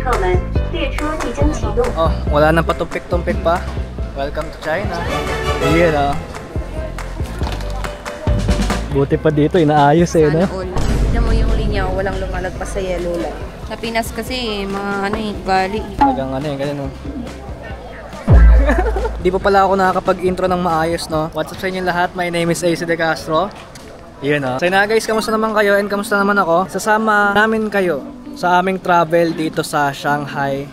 Oh, wala nang patumpik-tumpik pa. Welcome to China. Ayan ah. Buti pa dito, inaayos eh, no? Tignan mo yung linya, walang lumalagpas sa yellow line. Sa Pinas kasi, mga ano eh, gali. Talagang ano eh, ganun no? Di pa pala ako nakakapag-intro ng maayos, no? What's up sa inyo lahat? My name is AC De Castro. Yun oh. So na guys, kamusta naman kayo and kamusta naman ako? Sasama namin kayo sa aming travel dito sa Shanghai,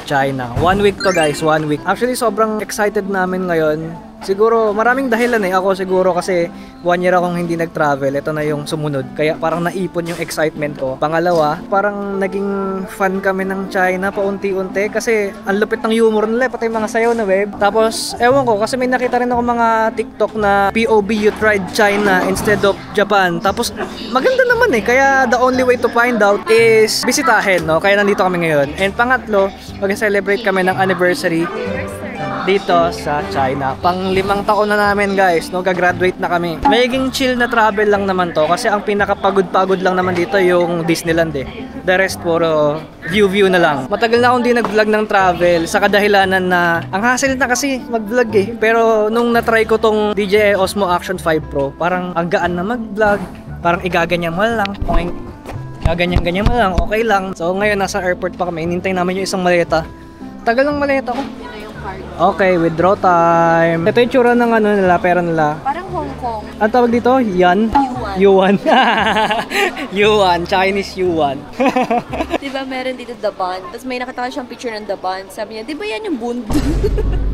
China. 1 week to guys, 1 week. Actually, sobrang excited namin ngayon. Siguro, maraming dahilan eh. Ako siguro kasi 1 year akong hindi nag-travel. Ito na yung sumunod. Kaya parang naipon yung excitement ko. Pangalawa, parang naging fan kami ng China paunti-unti. Kasi ang lupit ng humor nila. Pati mga sayaw na web. Tapos, ewan ko. Kasi may nakita rin ako mga TikTok na POV you tried China instead of Japan. Tapos, maganda naman eh. Kaya the only way to find out is bisitahin, no? Kaya nandito kami ngayon. And pangatlo, mag-celebrate kami ng anniversary dito sa China. Pang 5 taon na namin guys, no? Gagraduate na kami. Mayiging chill na travel lang naman to kasi ang pinakapagod-pagod lang naman dito yung Disneyland eh. The rest puro view na lang. Matagal na akong di nag-vlog ng travel sa kadahilanan na ang hassle na kasi mag-vlog eh. Pero nung na-try ko tong DJI Osmo Action 5 Pro, parang ang gaan na mag-vlog. Parang igaganyan mo lang. Gaganyan-ganyan mo lang, okay lang. So ngayon nasa airport pa kami. Hinintay namin yung isang maleta. Tagal ng maleta ko. Okay, withdraw time. Ito yung tsura ng ano nila, pera nila. Parang Hong Kong. Ang tawag dito? Yuan? Yuan. Yuan. Chinese Yuan. Diba meron dito The Bond? Tapos may nakita siyang picture ng The Bond. Sabi niya, di ba yan yung Bund?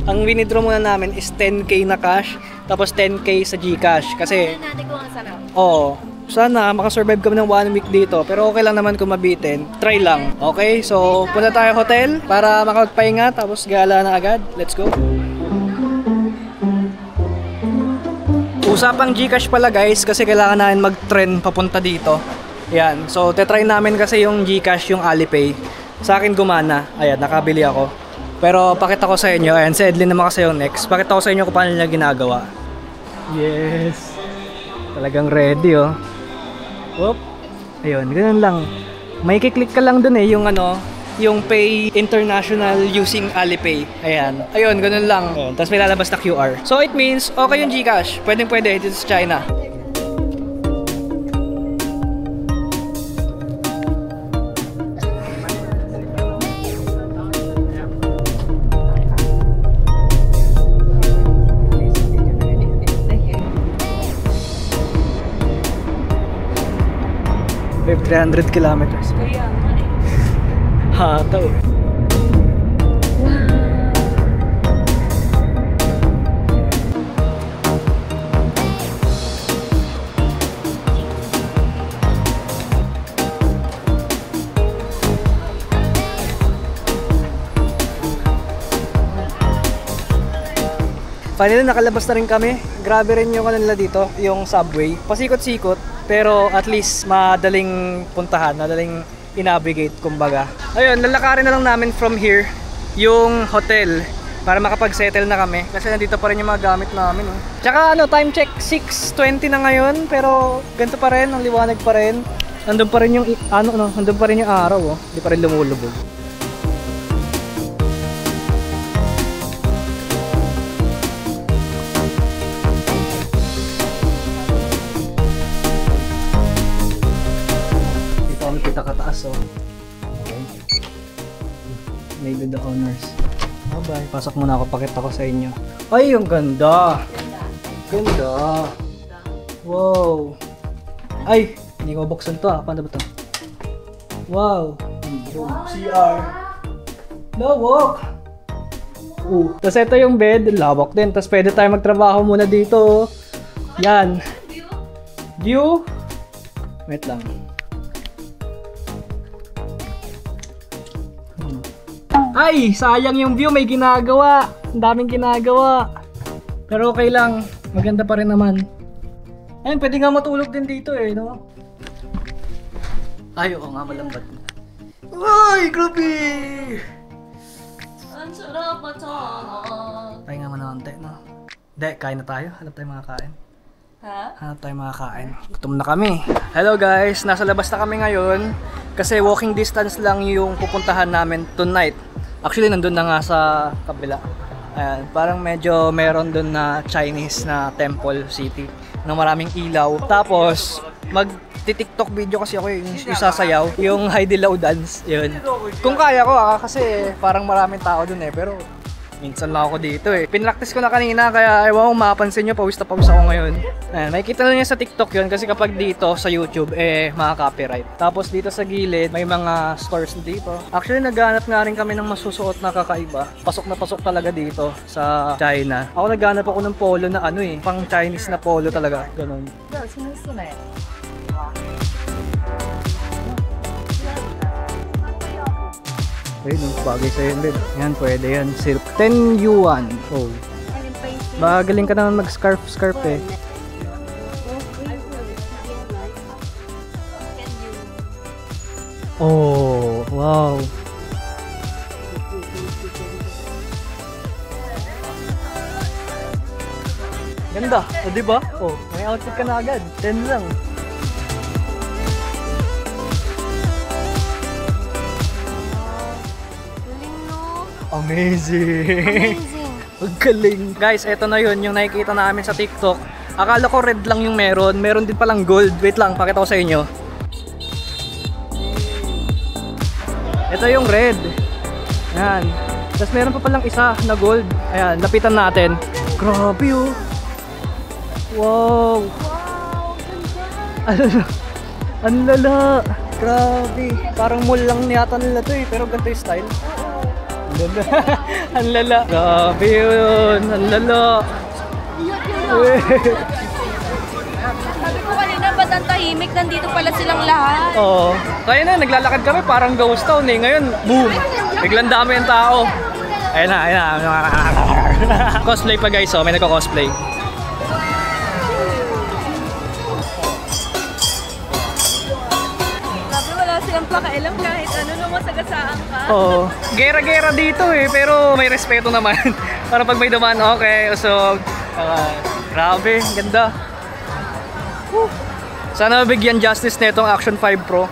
Ang winidraw muna namin is 10k na cash, tapos 10k sa GCash. Kasi, Tignan natin kung ang sarap. oo. Sana makasurvive kami ng 1 week dito. Pero okay lang naman kung mabitin. Try lang. Okay? So, punta tayo hotel para makapagpahinga. Tapos gala na agad. Let's go. Usapang GCash pala guys. Kasi kailangan namin mag-trend papunta dito. Yan. So, tetry namin kasi yung GCash, yung Alipay. Sa akin gumana. Ayan, nakabili ako. Pero pakita ko sa inyo. Ayan, si Edlin naman kasi yung next. Pakita ko sa inyo kung paano nila ginagawa. Yes. Talagang ready oh. Whoop. Ayun, ganun lang. May kiklik ka lang dun eh, yung ano, yung Pay International using Alipay. Ayan. Ayun, ganun lang. Ayun. Tapos may lalabas na QR. So it means, okay yung GCash. Pwedeng pwede, dito sa China. We have 300 kilometers. Kaya Hataw. Finally, nakalabas na rin kami. Grabe rin yung kanila dito, yung subway. Pasikot-sikot, pero at least madaling puntahan, madaling i-navigate, kumbaga. Ayun, lalakarin na lang namin from here yung hotel para makapag-settle na kami. Kasi nandito pa rin yung mga gamit namin. Oh. Tsaka ano, time check, 6:20 na ngayon, pero ganito pa rin, ang liwanag pa rin. Nandun pa rin yung, nandun pa rin yung araw, oh. Hindi pa rin lumulubog. Kataas oh. Okay. Maybe the owners. Bye-bye. Pasok muna ako, pakita ko sa inyo. Ay, yung ganda! Ganda! Wow! Ay! Hindi ko buksan to ah. Paano ba to? Wow! CR! Lawak! Tapos ito yung bed. Lawak din. Tapos pwede tayo magtrabaho muna dito. Yan! View! Wait lang. Ay, sayang yung view, may ginagawa. Ang daming ginagawa. Pero okay lang, maganda pa rin naman. Ayun, pwede nga matulog din dito eh, no? Ay, oo nga, malambat. Ay, grabe! Ang sarap matulog. Tayo nga manante, no? Hindi, kain na tayo. Hanap tayo mga kain. Ha? Hanap tayo makakain. Gutom na kami. Hello guys, nasa labas na kami ngayon. Kasi walking distance lang yung pupuntahan namin tonight. Actually, nandun na nga sa kabila. Ayan, parang medyo meron dun na Chinese na temple city na maraming ilaw. Tapos, mag-TikTok video kasi ako yung sasayaw. Yung Haidilao dance. Yun. Kung kaya ko kasi parang maraming tao dun eh. Pero minsan lang ako dito eh. Pinractice ko na kanina kaya ewan ko mapapansin nyo, pawis na pawis ako ngayon. Ayan, makikita lang niya sa TikTok yun kasi kapag dito sa YouTube maka-copyright. Tapos dito sa gilid may mga stores dito. Actually naghanap nga rin kami ng masusuot na kakaiba. Pasok na pasok talaga dito sa China. Ako naghanap ako ng polo na pang Chinese na polo talaga. Ganun. Ayun, bagay sa'yo yun, babe. Yan, pwede yan. 10 yuan. Oh. Magaling ka naman mag-scarf eh. Oh, wow. Ganda, diba? Oh, may outfit ka na agad. 10 lang. Amazing! Ang galing! Guys, eto na yun, yung nakikita namin sa TikTok. Akala ko red lang yung meron. Meron din palang gold. Wait lang, pakita ko sa inyo. Ito yung red. Ayan. Tapos meron pa palang isa na gold. Ayan, lapitan natin. Grabe oh! Wow! Ang lala! Grabe! Parang mall lang yata nila to eh. Pero ganito yung style. Ang lala. Grabe yun. Ang lala. Sabi ko kanina, ba't ang tahimik? Nandito pala silang lahat. Oo. Kaya na, naglalakad kami parang ghost town eh. Ngayon, boom. Biglang dami yung tao. Ayun na, ayun na. Cosplay pa guys, oh. May nagko-cosplay. Silang pakailam kahit ano nung masagasaan ka. Oo. Gera-gera dito eh, pero may respeto naman. Para pag may dumaan, okay, usog. Grabe, ganda. Sana mabigyan justice netong Action 5 Pro.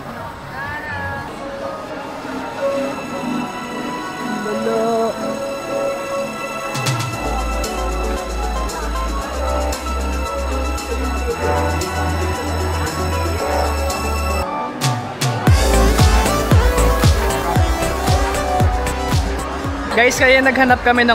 Guys, kaya naghanap kami ng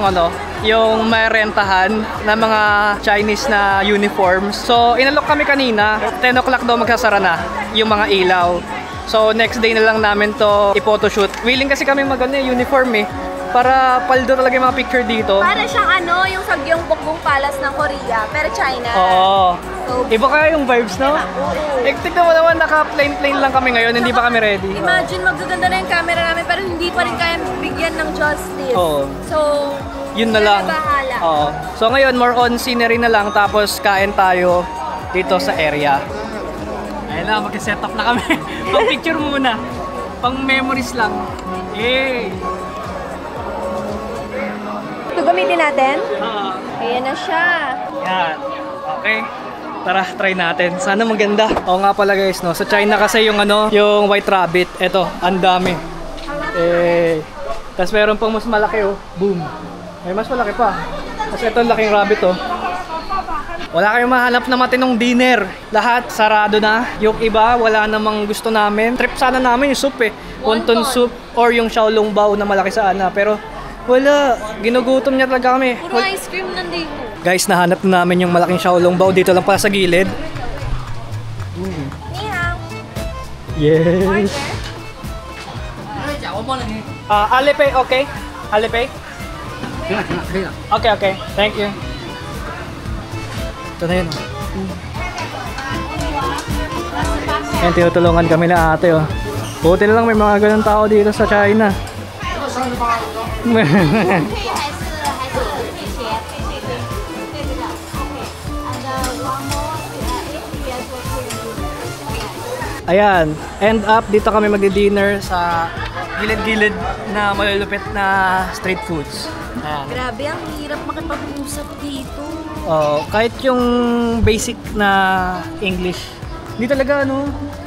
yung may rentahan na mga Chinese na uniforms. So, inalok kami kanina. 10 o'clock daw magsasara na yung mga ilaw. So, next day na lang namin to i-photoshoot. Willing kasi kami uniform eh. Para paldo talaga yung mga picture dito. Para siyang yung sa Gyeongbokgung Palace ng Korea, pero China. Oo. So, iba kaya yung vibes, no? Tignan mo naman, naka-plain lang kami ngayon, hindi pa kami ready. Imagine, magaganda na yung camera namin, pero hindi pa rin kaya bigyan ng justice. Oo. So, yun na lang. bahala. Oo. So ngayon, more on scenery na lang, tapos kain tayo dito sa area. Ayun na, mag-set up na kami. Pang picture muna. Pang memories lang. Yay! Ito gamitin natin? Ayan na siya. Yan. Okay. Tara, try natin. Sana maganda. Oo nga pala guys, no? Sa China kasi yung yung white rabbit. Ito, ang dami. Tapos meron pang mas malaki oh. Boom. May mas malaki pa. Tapos ito, laking rabbit oh. Wala kayong mahanap na matinong dinner. Lahat sarado na. Yung iba, wala namang gusto namin. Trip sana namin yung soup eh. Wonton soup or yung xiaolongbao na malaki sana. Pero wala. Ginugutom niya talaga kami. Puro ice cream nandito. Guys, nahanap na namin yung malaking xiaolongbao. Dito lang pala sa gilid. Ni hao. Yes. Alipay, okay? Alipay? Okay. Thank you. Ito na yun. Yan, tinutulungan kami na ate oh. Buti na lang may mga ganun tao dito sa China. Ayan, end up dito kami magdi-dinner sa gilid-gilid na malulupit na street foods. Ayan. Grabe, ang hirap makipag-usap dito. Kahit yung basic na English, hindi talaga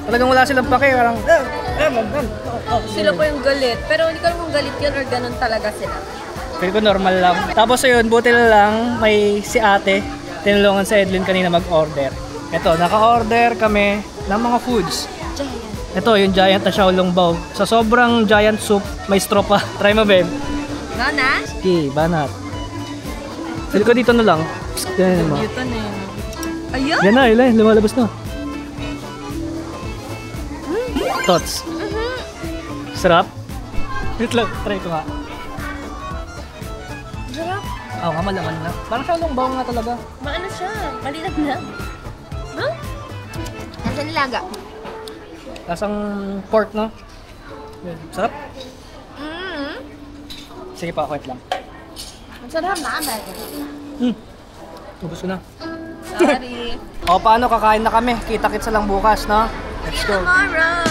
talagang wala silang pake, parang Sila po yung galit. Pero hindi ko alam kung galit yun or ganun talaga sila. Feel ko normal lang. Tapos ayun, buti na lang may si ate, tinulungan sa Edlin kanina mag-order. Ito, naka-order kami ng mga foods. Giant. Ito, yung giant na Xiaolong Bao. Sa sobrang giant soup, may straw pa. Try mo, Ben. Nana? Okay, banat. Feel ko dito na lang. Ganyan mo. Cute na yun. Ayun? Yan na, yun, lumalabas na. Thoughts? Sarap? Wait lang, try ko nga. Sarap. Oo, malaman na. Parang Xiaolong Bao nga talaga. Maano siya? Malinag na. Huh? Nasa nilaga? Lasang pork, no? Yan. Sarap? Sige pa, wait lang. Ang sarap na, Ubus ko na. Sorry. Paano kakain na kami? Kita-kits lang bukas, no? Let's go. Tomorrow!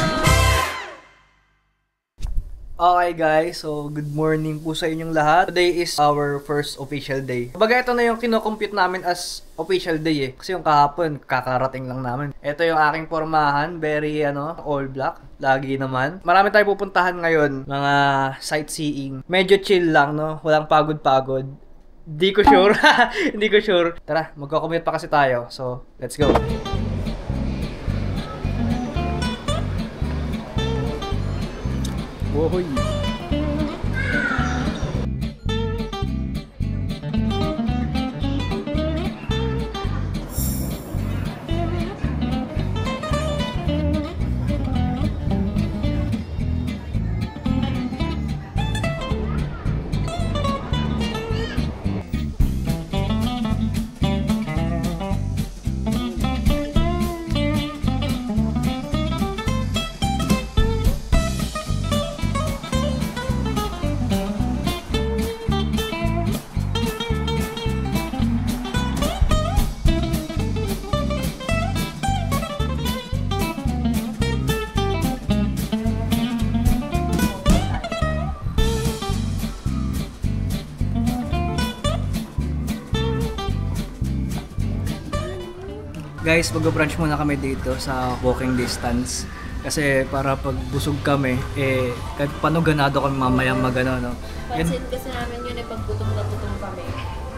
Okay guys, so good morning po sa inyong lahat. Today is our first official day. Kumbaga ito na yung kino-compute namin as official day Kasi yung kahapon, kakarating lang namin. Ito yung aking pormahan, very all black. Lagi naman. Marami tayong pupuntahan ngayon, mga sightseeing. Medyo chill lang, no? Walang pagod-pagod. Hindi ko sure. Hindi ko sure. Tara, magko-commute pa kasi tayo. So, let's go. Wohoy. Guys, mag-brunch muna kami dito sa walking distance. Kasi para pag busog kami, kahit paano ganado kami mamaya no? Pansin kasi namin yun pag gutom na gutom kami.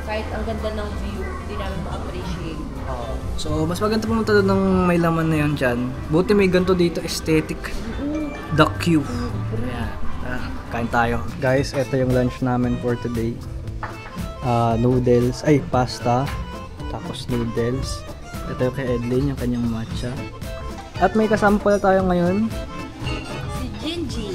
Kahit ang ganda ng view, hindi namin ma-appreciate. So, mas maganda pumunta doon ng may laman na yun dyan. Buti may ganito dito, aesthetic. The Q. Ayan. Kain tayo. Guys, ito yung lunch namin for today. Noodles, pasta. Tapos noodles. Ito yung kay Edlin, yung kanyang matcha. At may kasama pala tayo ngayon. Si Gingy.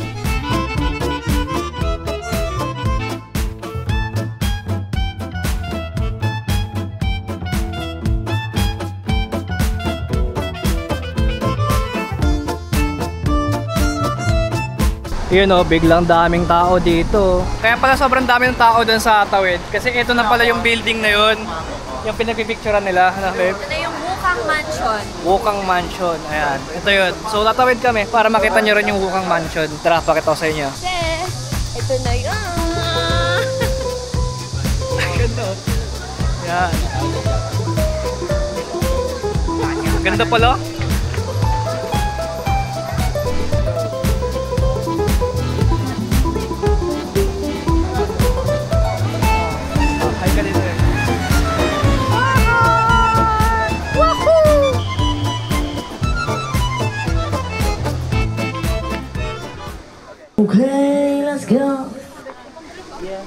Yun biglang daming tao dito. Kaya pala sobrang dami ng tao dun sa Tawid. Kasi ito na pala yung building na yun. Yung pinagpipicturean nila. Ito na yung Wukang Mansion. Wukang Mansion. Ayan. Ito yun. So tatawid kami para makita nyo rin yung Wukang Mansion. Tara, pakita ko sa inyo. Ito na yun. Ganda. Ayan. Ganda pala. Hi ka dito Okay, let's go. Yeah.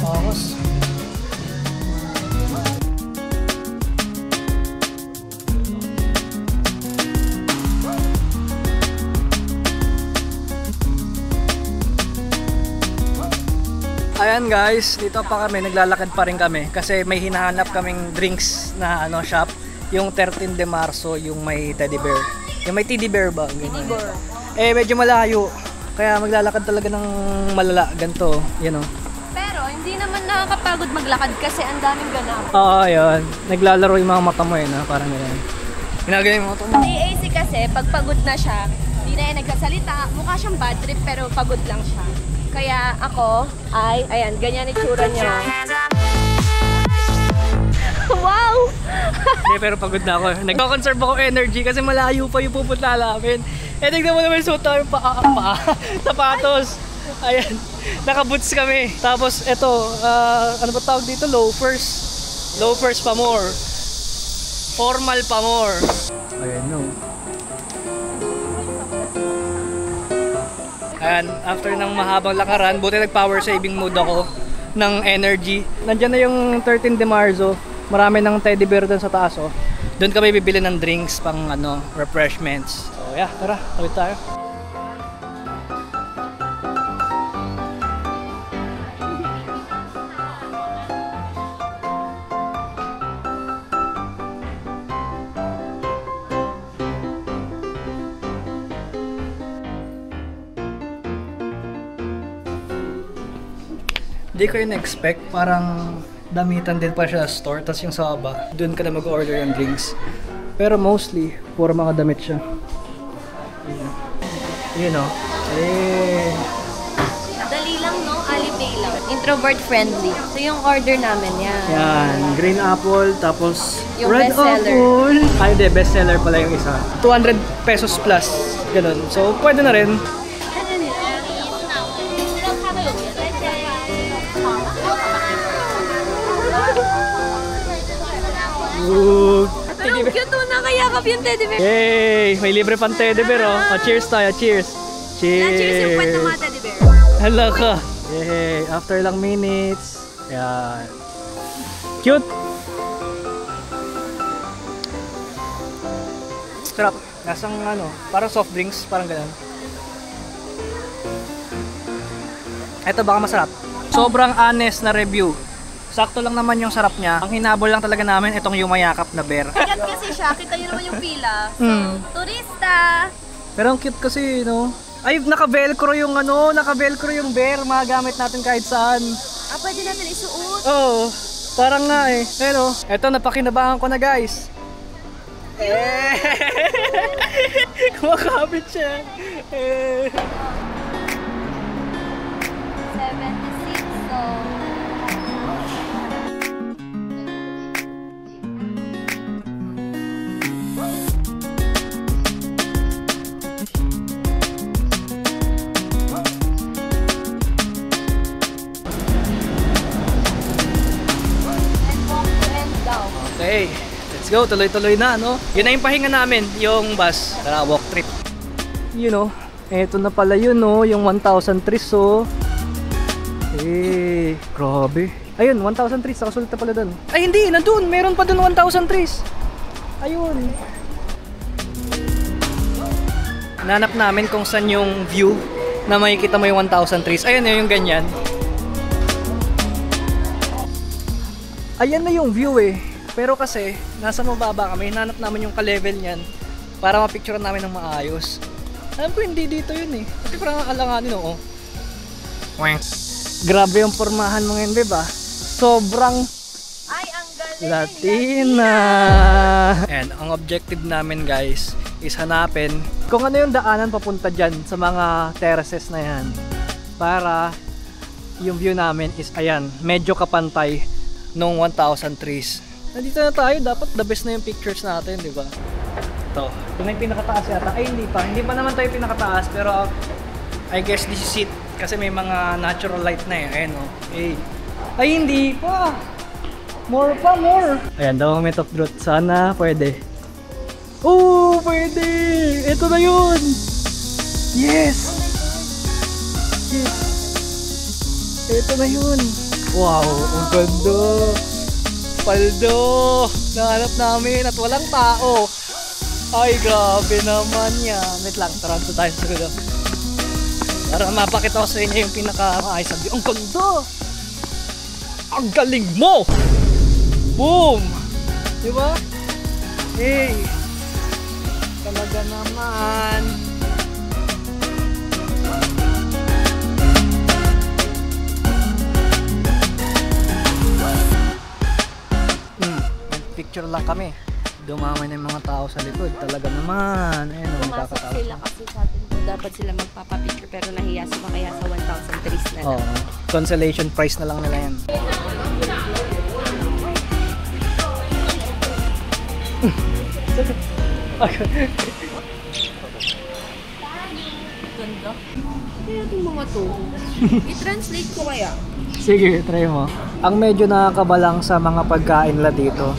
Tapos ayan guys, dito pa kami, naglalakad pa rin kami kasi may hinahanap kaming drinks na shop, yung 13 de Marzo, yung may teddy bear. Yung may teddy bear ba? Ganyan. Medyo malayo. Kaya maglalakad talaga ng malala, ganito, Pero hindi naman nakakapagod maglakad kasi ang daming ganap. Oo, yun. Naglalaro yung mga mata mo yun, ha? Parang ganyan. Ginagaya yung mga mata mo. Si AC kasi, pag pagod na siya, hindi na yan nagsasalita. Mukha siyang bad trip pero pagod lang siya. Kaya ako ay, ayan, ganyan itsura niya. Wow! Hindi, pero pagod na ako. Nagko-conserve ako energy kasi malayo pa yung pupunta namin. Eh, tignan mo naman suot namin sapatos. Ayan, naka-boots kami. Tapos, eto, ano ba tawag dito? Loafers. Loafers pa more. Formal pa more. Ayan, no. Ayan, after ng mahabang lakaran, buti nag-power saving mode ako ng energy. Nandiyan na yung 13 de Marzo. Marami ng teddy bear doon sa taas, oh. Doon kami bibili ng drinks pang ano, refreshments. So yeah, tara, tawid tayo. Hindi ko yun expect, parang damitan din pa siya sa store, tapos yung sa baba, doon ka na mag-order yung drinks. Pero mostly, puro mga damit siya. You know, eh. Dali lang, no? Alipay lang. Introvert friendly. So yung order namin, yan. Yan, green apple, tapos Yung red bestseller. apple. Ay, hindi, bestseller pala yung isa. 200 pesos plus, ganun. So, pwede na rin. Pero cute, nakayakap yung teddy bear. Yay! May libre pang teddy bear, oh. Oh, cheers tayo, cheers! Cheers! Cheers yung kwento mga teddy bear. Hala ka! Yay! After lang minutes. Yan. Cute! Sarap. Lasang ano, parang soft drinks, parang ganun. Ito baka masarap. Sobrang honest na review. Sakto lang naman yung sarap niya. Ang hinabol lang talaga namin itong yumayakap na bear. Sikat kasi siya, kita nyo naman yung pila. So, turista! Pero ang cute kasi, no? Ay, naka-velcro yung ano, naka-velcro yung bear. Magamit natin kahit saan. Ah, pwede natin isuot. Oo, parang nga eh. Pero, eto, napakinabahan ko na guys. Eh! Kumakabit siya. Eh! 76, so... Okay, let's go. Tuloy-tuloy na, no? Yun na yung pahinga namin, yung bus. Tara, walk trip. You know, eto na pala yun, no? Yung 1,000 trees, oh. Eh, grabe. Ayun, 1,000 trees. Nakasulit na pala dun. Ay, hindi. Nandun. Meron pa dun 1,000 trees. Ayun. Nanap namin kung saan yung view na makikita mo yung 1,000 trees. Ayun, yung ganyan. Ayan na yung view eh. Pero kasi, nasa mababa kami, hinanap namin yung ka-level niyan para mapicturean namin ng maayos. Alam ko hindi dito yun eh. Kasi parang alanganin oo. Grabe yung pormahan mo ngayon, babe ah. Sobrang Ay, ang galing! Latina! And ang objective namin guys is hanapin kung ano yung daanan papunta dyan sa mga terraces na yan. Para yung view namin is ayan, medyo kapantay nung 1,000 trees. Nandito na tayo, dapat the best na yung pictures natin, di ba? Ito, ito na yung pinakataas yata. Ay, hindi pa naman tayo pinakataas, pero I guess this is it. Kasi may mga natural light na eh. Ayan o. Hey. Ay, hindi pa! More pa, more! Ayan, the moment of truth. Sana pwede. Oh, pwede! Ito na yun! Yes! Yes! Ito na yun! Wow, ang ganda! Paldo! Nahanap namin at walang tao! Ay, grabe naman yan! Wait lang, taranto tayo sa gulo. Para mapakita ko sa inyo yung pinaka-maayos na view. Ang ganda! Ang galing mo! Boom! Diba? Hey! Talaga naman! picture lang kami. Dumamay na yung mga tao sa likod. Talaga naman. Ayun, Pumasok sila kasi sa atin po dapat sila magpapapicture pero nahiya sila kaya sa 1,000 trees na lang. Oo. Consolation prize na lang nila yan. Ganda. Kaya itong mga to. I-translate ko kaya. Sige, try mo. Ang medyo nakakabalang sa mga pagkain nila dito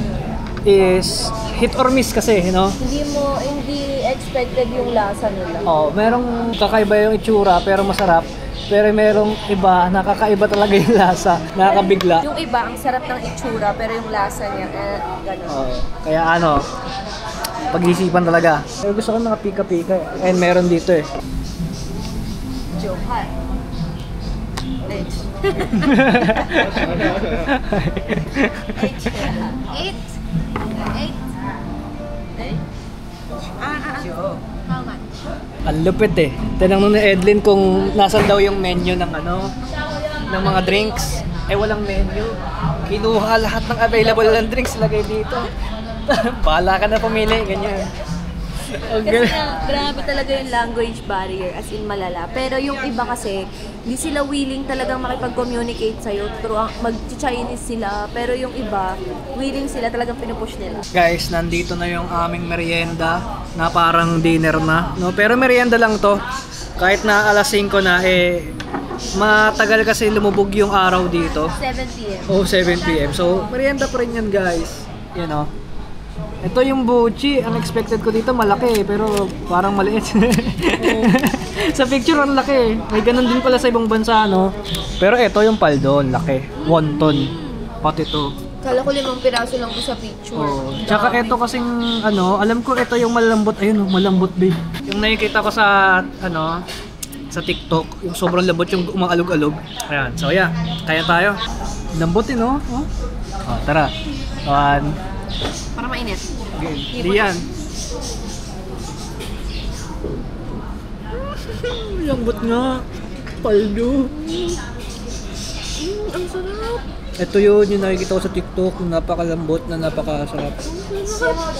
is hit or miss kasi, Hindi expected yung lasa nila. Oh, merong kakaiba yung itsura pero masarap. Pero merong iba, nakakaiba talaga yung lasa. Nakakabigla. Yung iba, ang sarap ng itsura pero yung lasa niya, ganun. Oh, kaya pag-isipan talaga. Pero gusto ko mga pika-pika eh. And meron dito eh. Joke, ha? Let's. Eight. How much? Ang lupit eh. Tinanong ni Edlin kung nasan daw yung menu ng ng mga drinks. Eh walang menu. Kinuha lahat ng available ng drinks, lagay dito. Bahala ka na pumili, ganyan. Kasi grabe talaga yung language barrier, as in malala. Pero yung iba kasi, hindi sila willing talagang makipag-communicate sa'yo. Mag-Chinese sila, pero yung iba, willing sila, talagang pinupush nila. Guys, nandito na yung aming merienda na parang dinner na. No? Pero merienda lang to. Kahit na alas 5 na, matagal kasi lumubog yung araw dito. 7 p.m. Oh, 7 p.m. So, merienda pa rin yan, guys. Ito yung buchi. Ang expected ko dito malaki pero parang maliit. Sa picture ang laki. May ganun din pala sa ibang bansa, no? Pero ito yung paldo, laki. Wonton. Pati to. Kala ko 5 piraso lang ko sa picture. Oh. Tsaka ito kasing alam ko ito yung malambot. Ayun, malambot babe. Yung nakikita ko sa sa TikTok, yung sobrang lambot yung umaalog-alog. Ayan. So yeah, kaya tayo. Lambot no? Oh. Tara. 1. Para mainit. Hindi yan. Lambot nga. Paldo. Ang sarap. Ito yun, yung nakikita ko sa TikTok, yung napakalambot na napakasarap. Sarap.